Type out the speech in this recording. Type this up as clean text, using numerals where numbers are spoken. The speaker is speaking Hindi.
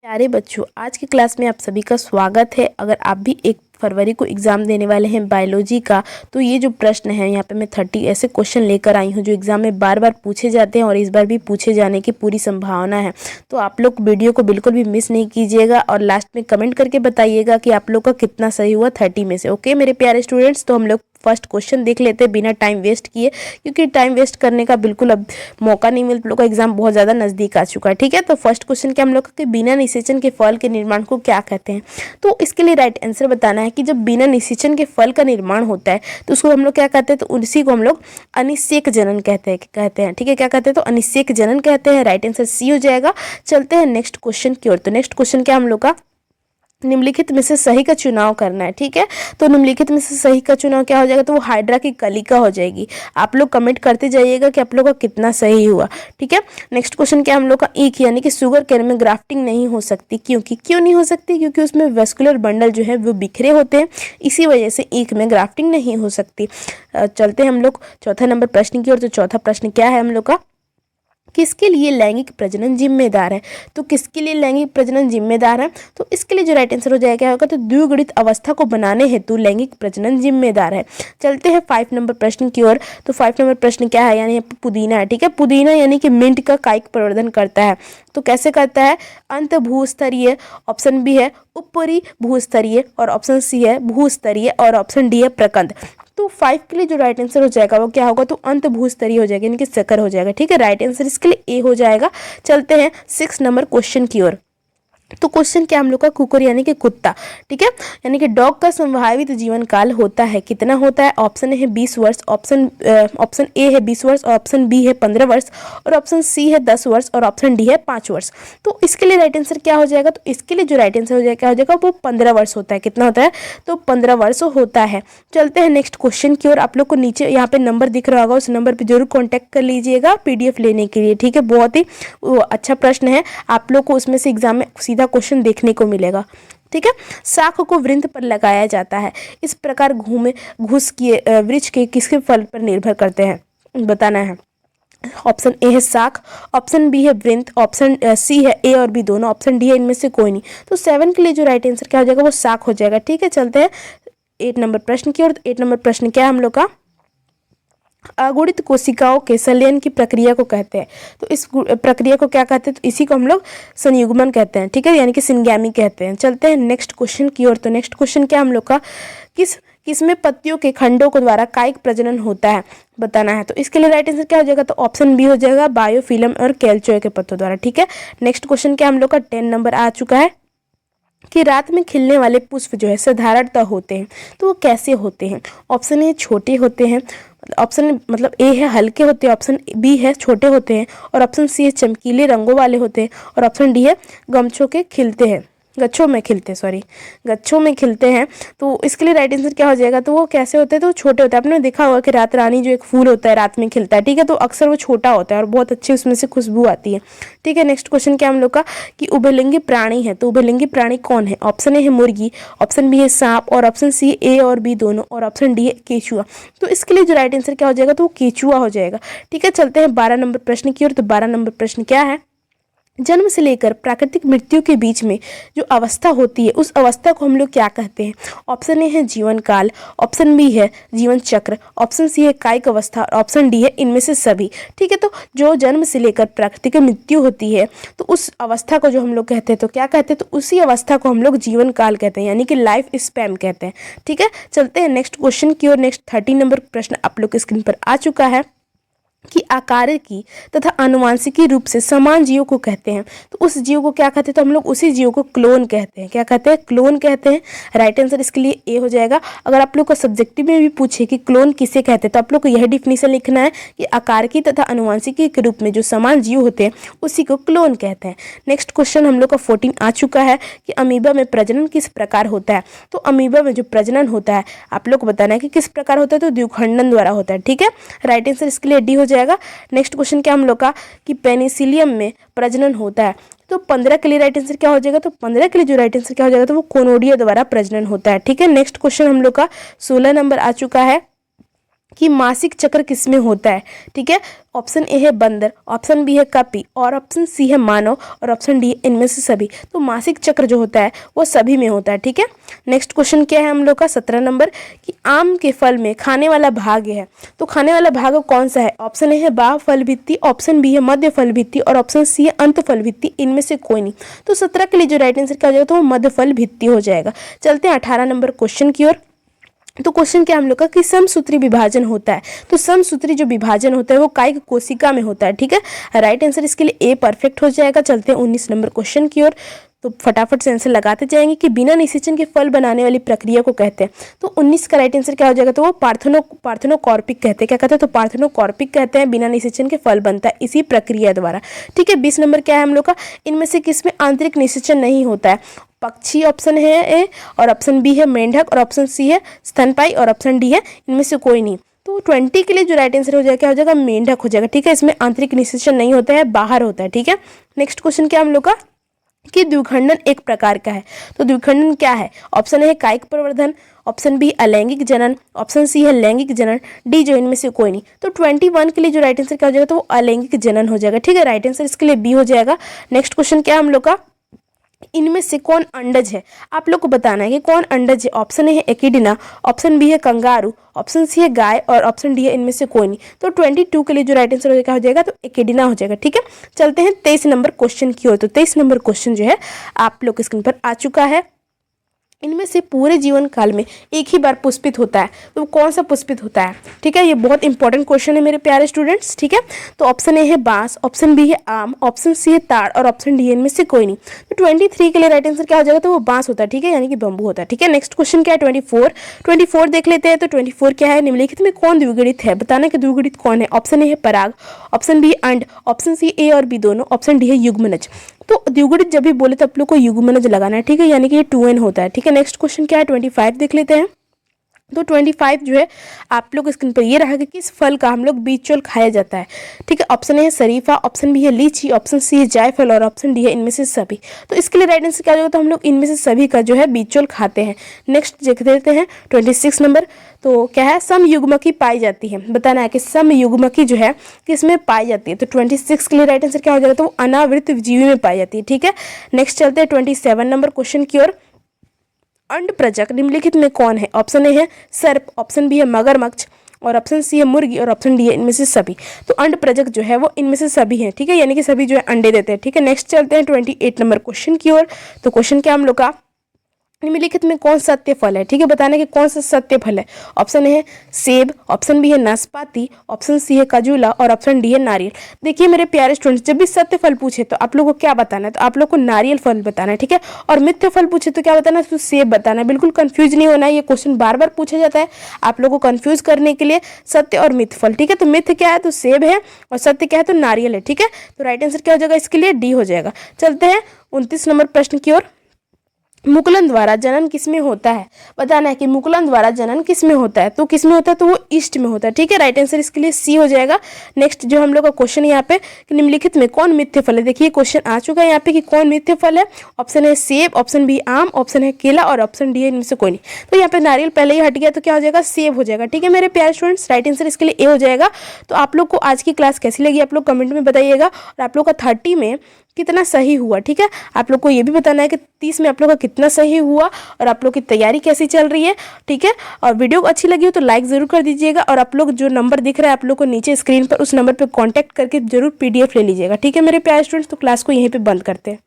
प्यारे बच्चों, आज की क्लास में आप सभी का स्वागत है। अगर आप भी 1 फरवरी को एग्ज़ाम देने वाले हैं बायोलॉजी का, तो ये जो प्रश्न है यहाँ पे मैं 30 ऐसे क्वेश्चन लेकर आई हूँ जो एग्ज़ाम में बार बार पूछे जाते हैं और इस बार भी पूछे जाने की पूरी संभावना है। तो आप लोग वीडियो को बिल्कुल भी मिस नहीं कीजिएगा और लास्ट में कमेंट करके बताइएगा कि आप लोग का कितना सही हुआ 30 में से। ओके मेरे प्यारे स्टूडेंट्स, तो हम लोग फर्स्ट क्वेश्चन देख लेते हैं बिना टाइम वेस्ट किए, क्योंकि टाइम वेस्ट करने का बिल्कुल अब मौका नहीं मिल, लोग का एग्जाम बहुत ज़्यादा नज़दीक आ चुका है। ठीक है, तो फर्स्ट क्वेश्चन क्या हम लोग के बिना निषेचन के फल के निर्माण को क्या कहते हैं। तो इसके लिए राइट आंसर बताना है कि जब बिना निषेचन के फल का निर्माण होता है तो उसको हम लोग क्या कहते हैं, तो उसी को हम लोग अनिषेक जनन कहते हैं। ठीक है, क्या कहते हैं, तो अनिषेक जनन कहते हैं। राइट आंसर सी हो जाएगा। चलते हैं नेक्स्ट क्वेश्चन की ओर। तो नेक्स्ट क्वेश्चन क्या हम लोग का, निम्नलिखित में से सही का चुनाव करना है। ठीक है, तो निम्नलिखित में से सही का चुनाव क्या हो जाएगा, तो वो हाइड्रा की कलिका हो जाएगी। आप लोग कमेंट करते जाइएगा कि आप लोग का कितना सही हुआ। ठीक है, नेक्स्ट क्वेश्चन क्या हम लोग का, ईख यानी कि शुगर केन में ग्राफ्टिंग नहीं हो सकती। क्यों नहीं हो सकती, क्योंकि उसमें वेस्कुलर बंडल जो है वो बिखरे होते हैं, इसी वजह से ईख में ग्राफ्टिंग नहीं हो सकती। चलते हैं हम लोग चौथा नंबर प्रश्न की ओर। तो चौथा प्रश्न क्या है हम लोग का, किसके लिए लैंगिक प्रजनन जिम्मेदार है। तो किसके लिए लैंगिक प्रजनन जिम्मेदार है, तो इसके लिए जो राइट आंसर हो जाएगा क्या होगा, तो द्विगुणित अवस्था को बनाने हेतु लैंगिक प्रजनन जिम्मेदार है। चलते हैं 5 नंबर प्रश्न की ओर। तो 5 नंबर प्रश्न क्या है, यानी पुदीना है। ठीक है, पुदीना यानी कि मिंट का कायिक प्रवर्धन करता है। तो कैसे करता है, अंत भूस्तरीय, ऑप्शन बी है ऊपरी भूस्तरीय, और ऑप्शन सी है भूस्तरीय, और ऑप्शन डी है प्रकंद। तो 5 के लिए जो राइट आंसर हो जाएगा वो क्या होगा, तो अंत भूस्तरीय हो जाएगा, यानी कि शकर हो जाएगा। ठीक है, राइट आंसर इसके लिए ए हो जाएगा। चलते हैं 6 नंबर क्वेश्चन की ओर। तो क्वेश्चन क्या हम लोग का, कुकुर यानी कि कुत्ता। ठीक है, यानी कि डॉग का संभावित जीवन काल होता है, कितना होता है। ऑप्शन है 20 वर्ष, ऑप्शन ए है 20 वर्ष, ऑप्शन बी है 15 वर्ष, और ऑप्शन सी है 10 वर्ष, और ऑप्शन डी है 5 वर्ष। तो इसके लिए राइट आंसर क्या हो जाएगा, तो इसके लिए जो राइट आंसर हो जाएगा क्या हो जाएगा, वो 15 वर्ष होता है। कितना होता है, तो 15 वर्ष होता है। चलते हैं नेक्स्ट क्वेश्चन की ओर। आप लोग को नीचे यहाँ पे नंबर दिख रहा होगा, उस नंबर पर जरूर कॉन्टैक्ट कर लीजिएगा पीडीएफ लेने के लिए। ठीक है, बहुत ही अच्छा प्रश्न है, आप लोग को उसमें से एग्जाम में क्वेश्चन देखने को मिलेगा। ठीक है, शाख को वृंत पर लगाया जाता है, इस प्रकार घुस किए वृक्ष के किसके फल पर निर्भर करते हैं, बताना है। ऑप्शन ए है शाख, ऑप्शन बी है वृंत, ऑप्शन सी है ए और बी दोनों, ऑप्शन डी है इनमें से कोई नहीं। तो 7 के लिए जो राइट आंसर क्या हो जाएगा, वो शाख हो जाएगा। ठीक है, चलते हैं 8 नंबर प्रश्न की ओर। 8 नंबर प्रश्न क्या है हम लोग का, अगुणित कोशिकाओं के संलयन की प्रक्रिया को कहते हैं। तो इस प्रक्रिया को क्या कहते हैं, तो इसी को हम लोग संयुग्मन कहते हैं। ठीक है, यानी कि सिंगैमी कहते हैं। चलते हैं नेक्स्ट क्वेश्चन की ओर। तो नेक्स्ट क्वेश्चन क्या हम लोग का, किसमें पत्तियों के खंडों के द्वारा कायिक प्रजनन होता है, बताना है। तो इसके लिए राइट आंसर क्या हो जाएगा, तो ऑप्शन बी हो जाएगा बायोफिलम और कैल्चोय के पत्तों द्वारा। ठीक है, नेक्स्ट क्वेश्चन क्या हम लोग का 10 नंबर आ चुका है, कि रात में खिलने वाले पुष्प जो है साधारणतः होते हैं, तो वो कैसे होते हैं। ऑप्शन ए छोटे होते हैं, ऑप्शन मतलब ए है हल्के होते हैं, ऑप्शन बी है छोटे होते हैं, और ऑप्शन सी है चमकीले रंगों वाले होते हैं, और ऑप्शन डी है गच्छों में खिलते हैं। तो इसके लिए राइट आंसर क्या हो जाएगा, तो वो कैसे होते हैं, तो छोटे होते हैं। आपने देखा होगा कि रात रानी जो एक फूल होता है रात में खिलता है, ठीक है, तो अक्सर वो छोटा होता है और बहुत अच्छी उसमें से खुशबू आती है। ठीक है, नेक्स्ट क्वेश्चन क्या हम लोग का, कि उभयलिंगी प्राणी है। तो उभयलिंगी प्राणी कौन है। ऑप्शन ए है मुर्गी, ऑप्शन बी है सांप, और ऑप्शन सी ए और बी दोनों, और ऑप्शन डी है केचुआ। तो इसके लिए जो राइट आंसर क्या हो जाएगा, तो वो केचुआ हो जाएगा। ठीक है, चलते हैं 12 नंबर प्रश्न की ओर। तो 12 नंबर प्रश्न क्या है, जन्म से लेकर प्राकृतिक मृत्यु के बीच में जो अवस्था होती है उस अवस्था को हम लोग क्या कहते हैं। ऑप्शन ए है जीवन काल, ऑप्शन बी है जीवन चक्र, ऑप्शन सी है कायिक अवस्था, और ऑप्शन डी है इनमें से सभी। ठीक है, तो जो जन्म से लेकर प्राकृतिक मृत्यु होती है तो उस अवस्था को जो हम लोग कहते हैं, तो क्या कहते हैं, तो उसी अवस्था को हम लोग जीवन काल कहते हैं, यानी कि लाइफ स्पैन कहते हैं। ठीक है, चलते हैं नेक्स्ट क्वेश्चन की ओर। नेक्स्ट 13 नंबर प्रश्न आप लोग के स्क्रीन पर आ चुका है, कि आकार की तथा आनुवांशिकी रूप से समान जीवों को कहते हैं। तो उस जीव को क्या कहते हैं, तो हम लोग उसी जीव को क्लोन कहते हैं। क्या कहते हैं, क्लोन कहते हैं। राइट आंसर इसके लिए ए हो जाएगा। अगर आप लोग को सब्जेक्टिव में भी पूछे कि क्लोन किसे कहते हैं, तो आप लोग को यह डिफिनीशन लिखना है कि आकार की तथा आनुवांशिकी के रूप में जो समान जीव होते हैं उसी को क्लोन कहते हैं। नेक्स्ट क्वेश्चन हम लोग का 14 आ चुका है, कि अमीबा में प्रजनन किस प्रकार होता है। तो अमीबा में जो प्रजनन होता है आप लोग को बताना है कि किस प्रकार होता है, तो द्विखंडन द्वारा होता है। ठीक है, राइट आंसर इसके लिए डी हो जाएगा। नेक्स्ट क्वेश्चन क्या हम लोग का, कि पेनिसिलियम में प्रजनन होता है। तो 15 के लिए राइट आंसर क्या हो जाएगा, तो 15 के लिए जो राइट आंसर क्या हो जाएगा, तो वो कोनोडिया द्वारा प्रजनन होता है। ठीक है, नेक्स्ट क्वेश्चन हम लोग का 16 नंबर आ चुका है, कि मासिक चक्र किसमें होता है। ठीक है, ऑप्शन ए है बंदर, ऑप्शन बी है कपी, और ऑप्शन सी है मानव, और ऑप्शन डी इनमें से सभी। तो मासिक चक्र जो होता है वो सभी में होता है। ठीक है, नेक्स्ट क्वेश्चन क्या है हम लोग का 17 नंबर, कि आम के फल में खाने वाला भाग है, तो खाने वाला भाग कौन सा है। ऑप्शन ए है बाह्य फल भित्ति, ऑप्शन बी है मध्य फल भित्ति, और ऑप्शन सी है अंत फल भित्ति, इनमें से कोई नहीं। तो 17 के लिए जो राइट आंसर क्या हो जाएगा, तो वो मध्य फल भित्ति हो जाएगा। चलते हैं 18 नंबर क्वेश्चन की ओर। तो क्वेश्चन क्या हम लोग का, कि समसूत्री विभाजन होता है, तो समसूत्री जो विभाजन होता है वो कायिक कोशिका में होता है। ठीक है, राइट आंसर इसके लिए ए परफेक्ट हो जाएगा। चलते हैं 19 नंबर क्वेश्चन की ओर। तो फटाफट से आंसर लगाते जाएंगे कि बिना निषेचन के फल बनाने वाली प्रक्रिया को कहते हैं। तो 19 का राइट आंसर क्या हो जाएगा, तो वो पार्थेनोकॉर्पिक कहते हैं। क्या कहते हैं, तो पार्थेनोकॉर्पिक कहते हैं, बिना निषेचन के फल बनता है इसी प्रक्रिया द्वारा। ठीक है, 20 नंबर क्या है हम लोग का, इनमें से किसमें आंतरिक निषेचन नहीं होता है। पक्षी ऑप्शन है ए, और ऑप्शन बी है मेंढक, और ऑप्शन सी है स्तनपायी, और ऑप्शन डी है इनमें से कोई नहीं। तो 20 के लिए जो राइट आंसर हो जाएगा क्या हो जाएगा, मेंढक हो जाएगा। ठीक है, इसमें आंतरिक निषेचन नहीं होता है, बाहर होता है। ठीक है, नेक्स्ट क्वेश्चन क्या हम लोग का, कि द्विखंडन एक प्रकार का है, तो द्विखंडन क्या है। ऑप्शन ए है कायिक प्रवर्धन, ऑप्शन बी अलैंगिक जनन, ऑप्शन सी है लैंगिक जनन, डी जो इनमें से कोई नहीं। तो 21 के लिए जो राइट आंसर क्या हो जाएगा, तो वो अलैंगिक जनन हो जाएगा। ठीक है, राइट आंसर इसके लिए बी हो जाएगा। नेक्स्ट क्वेश्चन क्या है हम लोग का, इनमें से कौन अंडज है, आप लोग को बताना है कि कौन अंडज है। ऑप्शन ए है एकिडिना, ऑप्शन बी है कंगारू, ऑप्शन सी है गाय, और ऑप्शन डी है इनमें से कोई नहीं। तो 22 के लिए जो राइट आंसर हो जाएगा, तो एकिडिना हो जाएगा। ठीक है, चलते हैं 23 नंबर क्वेश्चन की ओर। तो 23 नंबर क्वेश्चन जो है आप लोग के स्क्रीन पर आ चुका है। इनमें से पूरे जीवन काल में एक ही बार पुष्पित होता है, तो कौन सा पुष्पित होता है। ठीक है, ये बहुत इंपॉर्टेंट क्वेश्चन है मेरे प्यारे स्टूडेंट्स। ठीक है, तो ऑप्शन ए है बांस, ऑप्शन बी है आम, ऑप्शन सी है ताड़, और ऑप्शन डी इनमें से कोई नहीं। तो 23 के लिए राइट आंसर क्या हो जाएगा, तो वो बांस होता है। ठीक है, यानी कि बम्बू होता है। ठीक है, नेक्स्ट क्वेश्चन क्या है 24 देख लेते हैं। तो 24 क्या है, निम्नलिखित में कौन द्विगुणित है, बताना कि द्विगुणित कौन है। ऑप्शन ए है पराग, ऑप्शन बी अंड, ऑप्शन सी ए और बी दोनों, ऑप्शन डी है युग्मनज। तो द्विगुणित जब भी बोले तो आप लोग को युग्मनज लगाना है। ठीक है, यानी कि ये 2n होता है। ठीक है, नेक्स्ट क्वेश्चन क्या है 25 देख लेते हैं। तो 25 जो है आप लोग स्क्रीन पर ये रहा कि किस फल का हम लोग बीज चोल खाया जाता है। ठीक है, ऑप्शन ए है शरीफा, ऑप्शन बी है लीची, ऑप्शन सी है जायफल, और ऑप्शन डी है इनमें से सभी। तो इसके लिए राइट आंसर क्या होगा, तो हम लोग इनमें से सभी का जो है बीज चोल खाते हैं। नेक्स्ट देख लेते हैं 26 नंबर। तो क्या है, समयुग्मकी पाई जाती है, बताना है कि समयुग्मकी जो है किसमें पाई जाती है। तो 26 के लिए राइट आंसर क्या हो जाएगा, तो वो अनावृत जीवी में पाई जाती है। ठीक है, नेक्स्ट चलते हैं 27 नंबर क्वेश्चन की ओर। अंडप्रजक निम्नलिखित में कौन है। ऑप्शन ए है सर्प, ऑप्शन बी है मगरमच्छ, और ऑप्शन सी है मुर्गी, और ऑप्शन डी है इनमें से सभी। तो अंडप्रजक जो है वो इनमें से सभी हैं। ठीक है, यानी कि सभी जो है अंडे देते हैं। ठीक है, नेक्स्ट चलते हैं 28 नंबर क्वेश्चन की ओर। तो क्वेश्चन क्या हम लोग का, निम्नलिखित में कौन सा सत्य फल है। ठीक है, बताना कि कौन सा सत्य फल है। ऑप्शन ए है सेब, ऑप्शन बी है नाशपाती, ऑप्शन सी है खजूला, और ऑप्शन डी है नारियल। देखिए मेरे प्यारे स्टूडेंट्स, जब भी सत्य फल पूछे तो आप लोगों को क्या बताना है, तो आप लोग को नारियल फल बताना है। ठीक है, और मिथ्या फल पूछे तो क्या बताना है, तो सेब बताना है। बिल्कुल कंफ्यूज नहीं होना है, ये क्वेश्चन बार बार पूछा जाता है आप लोगों को कंफ्यूज करने के लिए, सत्य और मिथ्य फल। ठीक है, तो मिथ्य क्या है, तो सेब है, और सत्य क्या है, तो नारियल है। ठीक है, तो राइट आंसर क्या हो जाएगा, इसके लिए डी हो जाएगा। चलते हैं 29 नंबर प्रश्न की ओर। मुकुलन द्वारा जनन किसमें होता है, बताना है कि मुकुलन द्वारा जनन किसमें होता है। तो किसमें होता है, तो वो ईस्ट में होता है। ठीक है, राइट आंसर इसके लिए सी हो जाएगा। नेक्स्ट जो हम लोग का क्वेश्चन यहाँ पे, कि निम्नलिखित में कौन मिथ्य फल है। देखिए क्वेश्चन आ चुका है यहाँ पे कि कौन मिथ्य फल है। ऑप्शन है सेब, ऑप्शन बी आम, ऑप्शन है केला, और ऑप्शन डी है इनमें से कोई नहीं। तो यहाँ पे नारियल पहले ही हट गया, तो क्या हो जाएगा, सेब हो जाएगा। ठीक है मेरे प्यारे स्टूडेंट्स, राइट आंसर इसके लिए ए हो जाएगा। तो आप लोग को आज की क्लास कैसी लगी आप लोग कमेंट में बताइएगा, और आप लोग का 30 में कितना सही हुआ। ठीक है, आप लोग को ये भी बताना है कि 30 में आप लोग का कितना सही हुआ, और आप लोग की तैयारी कैसी चल रही है। ठीक है, और वीडियो अच्छी लगी हो तो लाइक ज़रूर कर दीजिएगा, और आप लोग जो नंबर दिख रहा है आप लोग को नीचे स्क्रीन पर, उस नंबर पर कॉन्टैक्ट करके जरूर PDF ले लीजिएगा। ठीक है मेरे प्यारे स्टूडेंट्स, तो क्लास को यहीं पर बंद करते हैं।